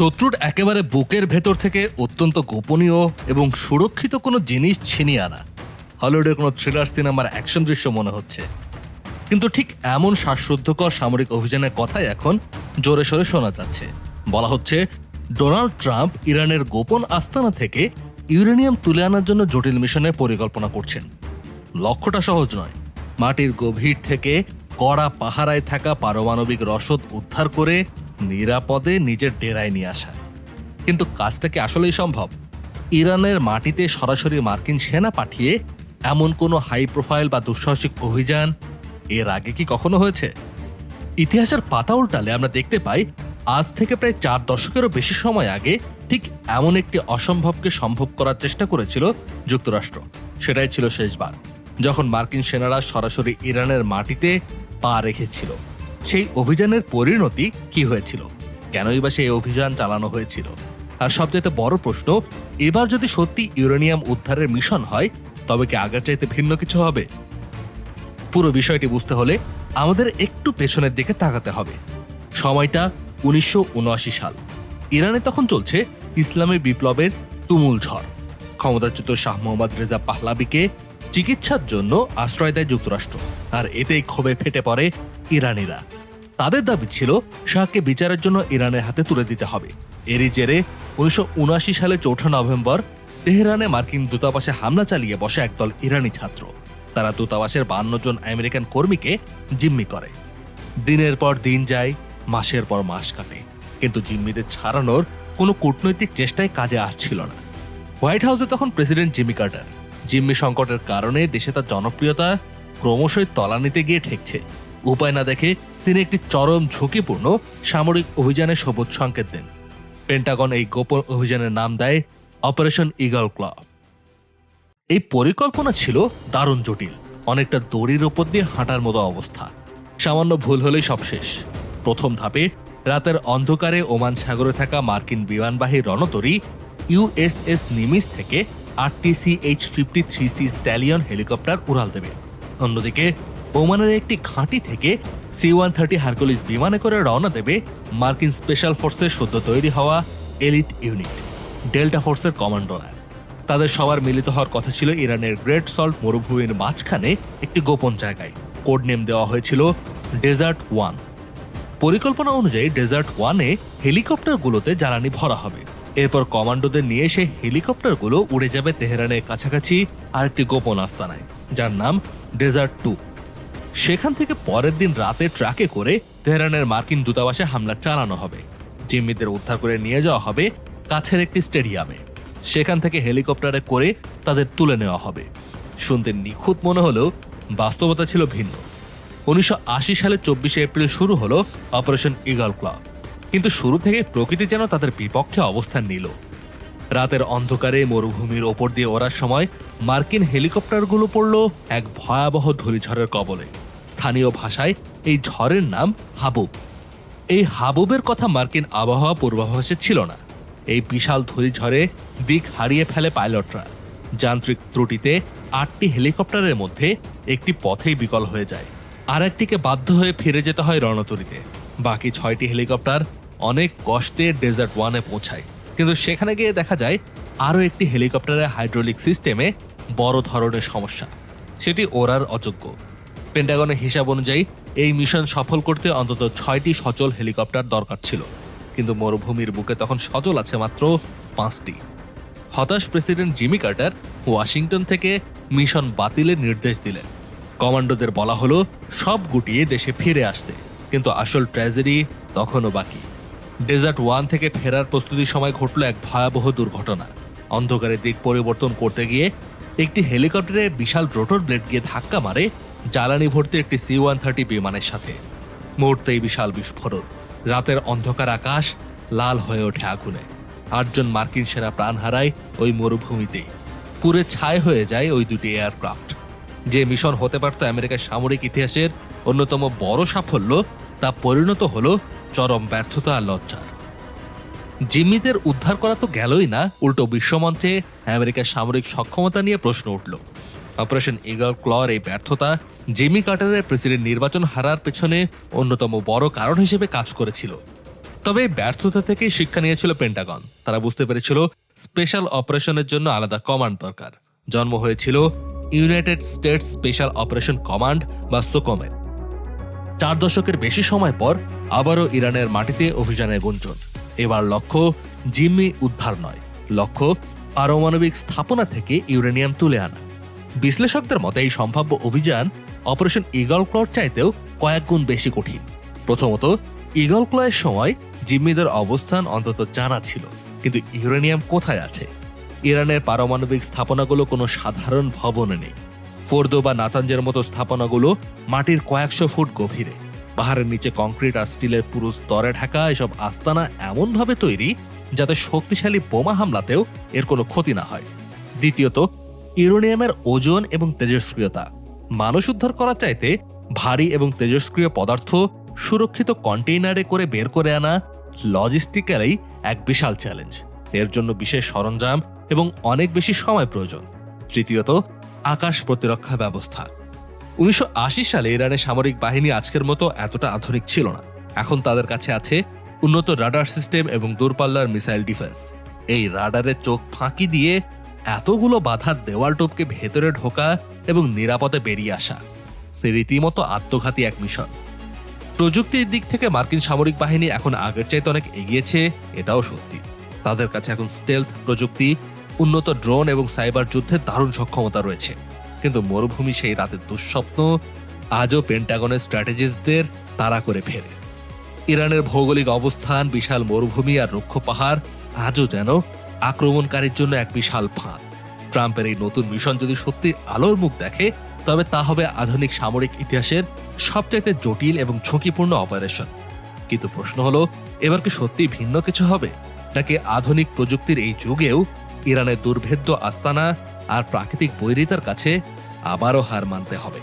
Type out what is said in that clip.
শত্রুর একেবারে বুকের ভেতর থেকে অত্যন্ত গোপনীয় এবং সুরক্ষিত কোনো জিনিস ছিনিয়ে আনা হলিউডের কোনো থ্রিলার সিনেমার অ্যাকশন দৃশ্য মনে হচ্ছে। কিন্তু ঠিক এমন শ্বাসরুদ্ধকর সামরিক অভিযানের কথাই এখন জোরে সোরে শোনা যাচ্ছে। বলা হচ্ছে ডোনাল্ড ট্রাম্প ইরানের গোপন আস্তানা থেকে ইউরেনিয়াম তুলে আনার জন্য জটিল মিশনের পরিকল্পনা করছেন। লক্ষ্যটা সহজ নয়, মাটির গভীর থেকে কড়া পাহারায় থাকা পারমাণবিক রসদ উদ্ধার করে নিরাপদে নিজের ডেরায় নিয়ে আসা। কিন্তু কাজটা কি আসলেই সম্ভব? ইরানের মাটিতে সরাসরি মার্কিন সেনা পাঠিয়ে এমন কোনো হাই প্রোফাইল বা দুঃসাহসিক অভিযান এর আগে কি কখনো হয়েছে? ইতিহাসের পাতা উল্টালে আমরা দেখতে পাই আজ থেকে প্রায় 4 দশকেরও বেশি সময় আগে ঠিক এমন একটি অসম্ভবকে সম্ভব করার চেষ্টা করেছিল যুক্তরাষ্ট্র। সেটাই ছিল শেষবার, যখন মার্কিন সেনারা সরাসরি ইরানের মাটিতে পা রেখেছিল। সেই অভিযানের পরিণতি কি হয়েছিল? কেনই বা সেই অভিযান চালানো হয়েছিল? আর সবচেয়ে বড় প্রশ্ন, এবার যদি সত্যি ইউরেনিয়াম উদ্ধারের মিশন হয়, তবে কি আগের চাইতে ভিন্ন কিছু হবে? পুরো বিষয়টি বুঝতে হলে আমাদের একটু পেছনের দিকে তাকাতে হবে। সময়টা 1979 সাল। ইরানে তখন চলছে ইসলামী বিপ্লবের তুমুল ঝড়। ক্ষমতাচ্যুত শাহ মোহাম্মদ রেজা পাহলাবিকে চিকিৎসার জন্য আশ্রয় দেয় যুক্তরাষ্ট্র, আর এতেই ক্ষোভে ফেটে পড়ে ইরানিরা। তাদের দাবি ছিল শাহকে বিচারের জন্য ইরানের হাতে তুলে দিতে হবে। এরই জেরে 1979 সালে 4 নভেম্বর তেহরানে মার্কিন দূতাবাসে হামলা চালিয়ে বসে একদল ইরানি ছাত্র। তারা দূতাবাসের 52 জন আমেরিকান কর্মীকে জিম্মি করে। দিনের পর দিন যায়, মাসের পর মাস কাটে, কিন্তু জিম্মিদের ছাড়ানোর কোনো কূটনৈতিক চেষ্টাই কাজে আসছিল না। হোয়াইট হাউসে তখন প্রেসিডেন্ট জিমি কার্টার। জিম্মি সংকটের কারণে দেশে তার জনপ্রিয়তা ক্রমশই তলানিতে গিয়ে ঠেকছে। উপায় না দেখে তিনি একটি চরম ঝুঁকিপূর্ণ সামরিক অভিযানে সবুজ সংকেত দেন। পেন্টাগন এই গোপন অভিযানের নাম দেয় অপারেশন ঈগল ক্ল। এই পরিকল্পনা ছিল দারুণ জটিল, অনেকটা দড়ির ওপর দিয়ে হাঁটার মতো অবস্থা। সামান্য ভুল হলেই সব শেষ। প্রথম ধাপে রাতের অন্ধকারে ওমান সাগরে থাকা মার্কিন বিমানবাহী রণতরী ইউএসএস নিমিস থেকে 8টি CH-53C স্ট্যালিয়ন হেলিকপ্টার উড়াল দেবে। অন্যদিকে ওমানের একটি ঘাঁটি থেকে C-130 হারকুলিস বিমানে করে রওনা দেবে মার্কিন স্পেশাল ফোর্সের সদ্য তৈরি হওয়া এলিট ইউনিট, ডেল্টা ফোর্সের কমান্ডোরা। তাদের সবার মিলিত হওয়ার কথা ছিল ইরানের গ্রেট সল্ট মরুভূমির মাঝখানে একটি গোপন জায়গায়। কোড নেম দেওয়া হয়েছিল ডেজার্ট 1। পরিকল্পনা অনুযায়ী ডেজার্ট 1-এ হেলিকপ্টারগুলোতে জ্বালানি ভরা হবে। এরপর কমান্ডোদের নিয়ে সেই হেলিকপ্টারগুলো উড়ে যাবে তেহরানের কাছাকাছি আরেকটি গোপন আস্তানায়, যার নাম ডেজার্ট 2। সেখান থেকে পরের দিন রাতে ট্রাকে করে তেহরানের মার্কিন দূতাবাসে হামলা চালানো হবে। জিম্মিদের উদ্ধার করে নিয়ে যাওয়া হবে কাছের একটি স্টেডিয়ামে। সেখান থেকে হেলিকপ্টারে করে তাদের তুলে নেওয়া হবে। শুনতে নিখুঁত মনে হলেও বাস্তবতা ছিল ভিন্ন। 1980 সালের 24 এপ্রিল শুরু হলো অপারেশন ঈগল ক্ল। কিন্তু শুরু থেকে প্রকৃতি যেন তাদের বিপক্ষে অবস্থান নিল। রাতের অন্ধকারে মরুভূমির ওপর দিয়ে ওড়ার সময় মার্কিন হেলিকপ্টারগুলো পড়ল এক ভয়াবহ ধূলিঝড়ের কবলে। স্থানীয় ভাষায় এই ঝড়ের নাম হাবুব। এই হাবুবের কথা মার্কিন আবহাওয়া পূর্বাভাসে ছিল না। এই বিশাল ধূলিঝড়ে দিক হারিয়ে ফেলে পাইলটরা। যান্ত্রিক ত্রুটিতে 8টি হেলিকপ্টারের মধ্যে একটি পথেই বিকল হয়ে যায়, আর একটিকে বাধ্য হয়ে ফিরে যেতে হয় রণতরীতে। বাকি 6টি হেলিকপ্টার অনেক কষ্টে ডেজার্ট 1-এ পৌঁছায়, কিন্তু সেখানে গিয়ে দেখা যায় আরও একটি হেলিকপ্টারের হাইড্রোলিক সিস্টেমে বড় ধরনের সমস্যা। সেটি ওড়ার অযোগ্য। পেন্টাগনের হিসাব অনুযায়ী এই মিশন সফল করতে অন্তত 6টি সচল হেলিকপ্টার দরকার ছিল, কিন্তু মরুভূমির বুকে তখন সচল আছে মাত্র 5টি। হতাশ প্রেসিডেন্ট জিমি কার্টার ওয়াশিংটন থেকে মিশন বাতিলের নির্দেশ দিলেন। কমান্ডোদের বলা হলো সব গুটিয়ে দেশে ফিরে আসতে, কিন্তু আসল ট্র্যাজেডি তখনও বাকি। ডেজার্ট 1 থেকে ফেরার প্রস্তুতির সময় ঘটল এক ভয়াবহ দুর্ঘটনা। অন্ধকারে দিক পরিবর্তন করতে গিয়ে একটি হেলিকপ্টারে বিশাল রোটর ব্লেড গিয়ে ধাক্কা মারে জ্বালানি ভর্তি একটি C-130 বিমানের সাথে। মুহূর্তেই বিশাল বিস্ফোরণ। রাতের অন্ধকার আকাশ লাল হয়ে ওঠে আগুনে। 8 জন মার্কিন সেনা প্রাণ হারায় ওই মরুভূমিতেই। পুরে ছাই হয়ে যায় ওই দুটি এয়ারক্রাফট। যে মিশন হতে পারত আমেরিকার সামরিক ইতিহাসের অন্যতম বড় সাফল্য, তা পরিণত হলো চরম ব্যর্থতা আর লজ্জার। জিম্মিদের উদ্ধার করা তো গেলই না, উল্টো বিশ্বমঞ্চে আমেরিকার সামরিক সক্ষমতা নিয়ে প্রশ্ন উঠল। অপারেশন ঈগল ক্লর এই ব্যর্থতা জিমি কার্টারের প্রেসিডেন্ট নির্বাচন হারার পেছনে অন্যতম বড় কারণ হিসেবে কাজ করেছিল। তবে এই ব্যর্থতা থেকেই শিক্ষা নিয়েছিল পেন্টাগন। তারা বুঝতে পেরেছিল স্পেশাল অপারেশনের জন্য আলাদা কমান্ড দরকার। জন্ম হয়েছিল United states special operation command বা সোকমের। 4 দশকের বেশি সময় পর আবারও ইরানের মাটিতে অভিযানের গুঞ্জন। এবার লক্ষ্য জিম্মি উদ্ধার নয়, লক্ষ্য পারমাণবিক স্থাপনা থেকে ইউরেনিয়াম তুলে আনা। বিশ্লেষকদের মতে এই সম্ভাব্য অভিযান অপারেশন ঈগল ক্লর চাইতেও কয়েক গুণ বেশি কঠিন। প্রথমত, ঈগল ক্লয়ের সময় জিম্মিদের অবস্থান অন্তত জানা ছিল, কিন্তু ইউরেনিয়াম কোথায় আছে? ইরানের পারমাণবিক স্থাপনাগুলো কোনো সাধারণ ভবনে নেই। ফোর্দো বা নাতাঞ্জের মতো স্থাপনাগুলো মাটির কয়েকশো ফুট গভীরে। পাহাড়ের নিচে কংক্রিট আর স্টিলের পুরু স্তরে ঢাকা এসব আস্তানা এমনভাবে তৈরি যাতে শক্তিশালী বোমা হামলাতেও এর কোনো ক্ষতি না হয়। দ্বিতীয়ত, ইউরেনিয়ামের ওজন এবং তেজস্ক্রিয়তা। মানুষ উদ্ধার করার চাইতে ভারী এবং তেজস্ক্রিয় পদার্থ সুরক্ষিত কন্টেইনারে করে বের করে আনা লজিস্টিক্যালি এক বিশাল চ্যালেঞ্জ। এর জন্য বিশেষ সরঞ্জাম এবং অনেক বেশি সময় প্রয়োজন। তৃতীয়ত, আকাশ প্রতিরক্ষা ব্যবস্থা। 1980 সালে ইরানের সামরিক বাহিনী আজকের মতো এতটা আধুনিক ছিল না। এখন তাদের কাছে আছে উন্নত রাডার সিস্টেম এবং দূরপাল্লার মিসাইল ডিফেন্স। এই রাডারের চোখ ফাঁকি দিয়ে এতগুলো বাধার দেওয়াল টপকে ভেতরে ঢোকা এবং নিরাপদে বেরিয়ে আসা রীতিমতো আত্মঘাতী এক মিশন। প্রযুক্তির দিক থেকে মার্কিন সামরিক বাহিনী এখন আগের চাইতে অনেক এগিয়েছে, এটাও সত্যি। তাদের কাছে এখন স্টেলথ প্রযুক্তি, উন্নত ড্রোন এবং সাইবার যুদ্ধে দারুণ সক্ষমতা রয়েছে। কিন্তু মরুভূমি সেই রাতের দুঃস্বপ্ন আজও পেন্টাগনের স্ট্র্যাটেজিস্টদের তাড়া করে ফেরে। ইরানের ভৌগোলিক অবস্থান, বিশাল মরুভূমি আর রুক্ষ পাহাড় আজও যেন আক্রমণকারীর জন্য এক বিশাল ফাঁদ। ট্রাম্পের এই নতুন মিশন যদি সত্যি আলোর মুখ দেখে, তবে তা হবে আধুনিক সামরিক ইতিহাসের সবচাইতে জটিল এবং ঝুঁকিপূর্ণ অপারেশন। কিন্তু প্রশ্ন হলো, এবার কি সত্যি ভিন্ন কিছু হবে, নাকি আধুনিক প্রযুক্তির এই যুগেও ইরানের দুর্ভেদ্য আস্তানা আর প্রাকৃতিক বৈরিতার কাছে আবারও হার মানতে হবে?